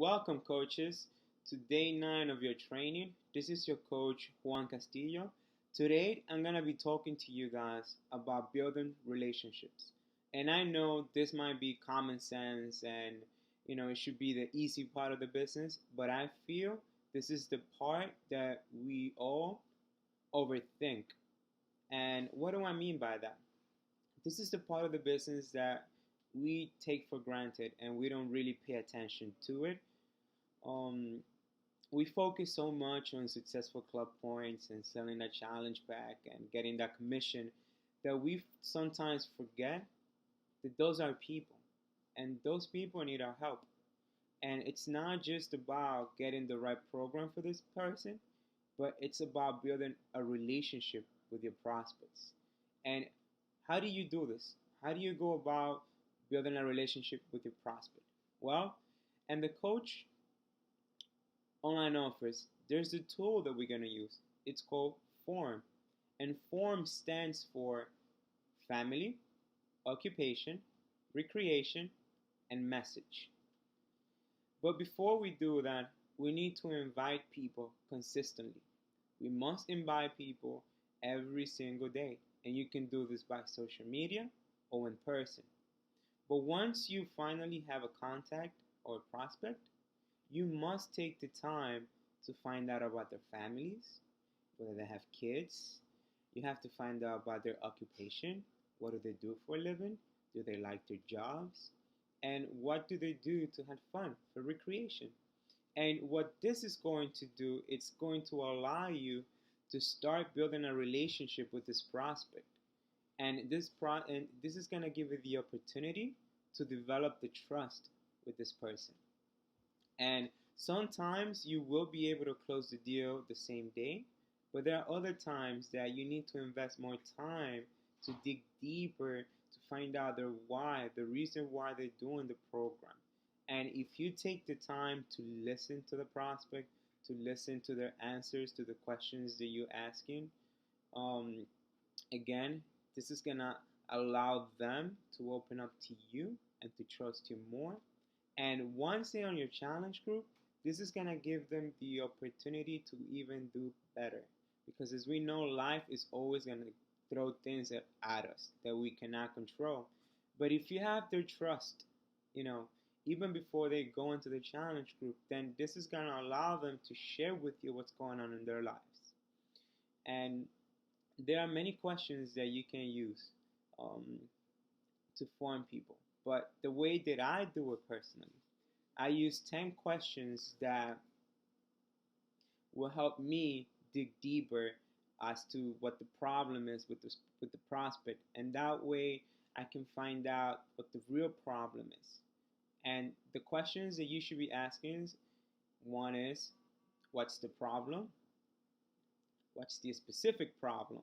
Welcome, coaches, to day 9 of your training. This is your coach, Juan Castillo. Today, I'm going to be talking to you guys about building relationships. And I know this might be common sense and it should be the easy part of the business, but I feel this is the part that we all overthink. And what do I mean by that? This is the part of the business that we take for granted and we don't really pay attention to it. um, we focus so much on successful club points and selling that challenge pack and getting that commission that we sometimes forget that those are people and those people need our help. And it's not just about getting the right program for this person, but it's about building a relationship with your prospects. And how do you do this? How do you go about building a relationship with your prospect? Well, and the coach online offers, there's a tool that we're going to use. It's called FORM. And FORM stands for family, occupation, recreation, and message. But before we do that, we need to invite people consistently. We must invite people every single day. And you can do this by social media or in person. But once you finally have a contact or a prospect, you must take the time to find out about their families, whether they have kids. You have to find out about their occupation. What do they do for a living? Do they like their jobs? And what do they do to have fun for recreation? And what this is going to do, it's going to allow you to start building a relationship with this prospect. And this is going to give you the opportunity to develop the trust with this person. And sometimes you will be able to close the deal the same day, but there are other times that you need to invest more time to dig deeper to find out their why, the reason why they're doing the program. And if you take the time to listen to the prospect, to listen to their answers to the questions that you're asking, um, again, this is gonna allow them to open up to you and to trust you more. And once they're on your challenge group, this is going to give them the opportunity to even do better. Because as we know, life is always going to throw things at us that we cannot control. But if you have their trust, you know, even before they go into the challenge group, then this is going to allow them to share with you what's going on in their lives. And there are many questions that you can use um, to form people. But the way that I do it personally, I use 10 questions that will help me dig deeper as to what the problem is with the prospect. And that way I can find out what the real problem is. And the questions that you should be asking is, one is, what's the problem? What's the specific problem?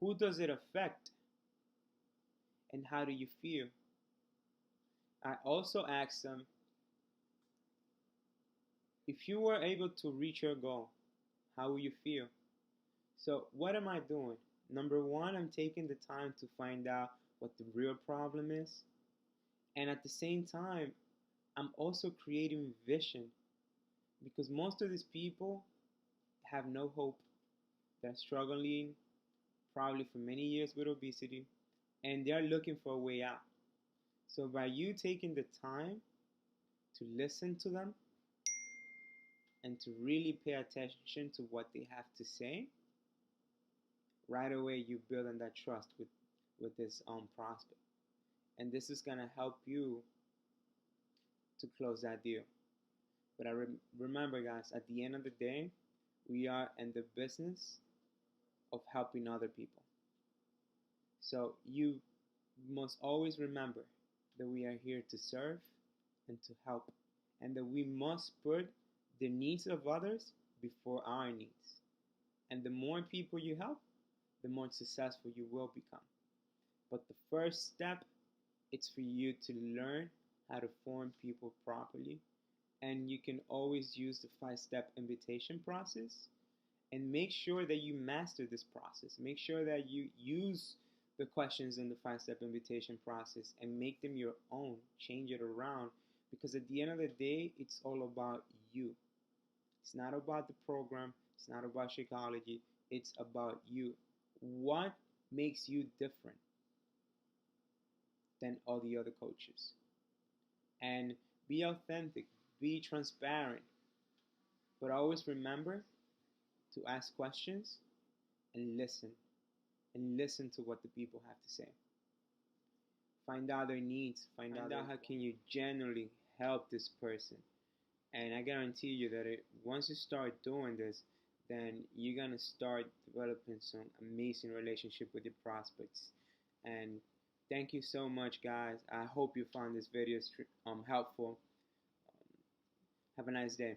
Who does it affect? And how do you feel? I also ask them, if you were able to reach your goal, how will you feel? So, what am I doing? Number one, I'm taking the time to find out what the real problem is. And at the same time, I'm also creating vision because most of these people have no hope. They're struggling probably for many years with obesity and they're looking for a way out. So, by you taking the time to listen to them and to really pay attention to what they have to say, right away you build on that trust with this prospect. And this is going to help you to close that deal. But remember, guys, at the end of the day, we are in the business of helping other people. So you must always remember that we are here to serve and to help, and that we must put the needs of others before our needs. And the more people you help, the more successful you will become. But the first step, it's for you to learn how to form people properly. And you can always use the 5-step invitation process. And make sure that you master this process. Make sure that you use the questions in the 5-step invitation process and make them your own. Change it around. because at the end of the day, it's all about you. It's not about the program, it's not about Shakeology, it's about you. What makes you different than all the other coaches? And be authentic, be transparent, but always remember to ask questions and listen to what the people have to say. Find out their needs, find out how can you genuinely help this person. And I guarantee you that once you start doing this, then you're gonna start developing some amazing relationship with your prospects. And thank you so much, guys. I hope you found this video helpful. Have a nice day.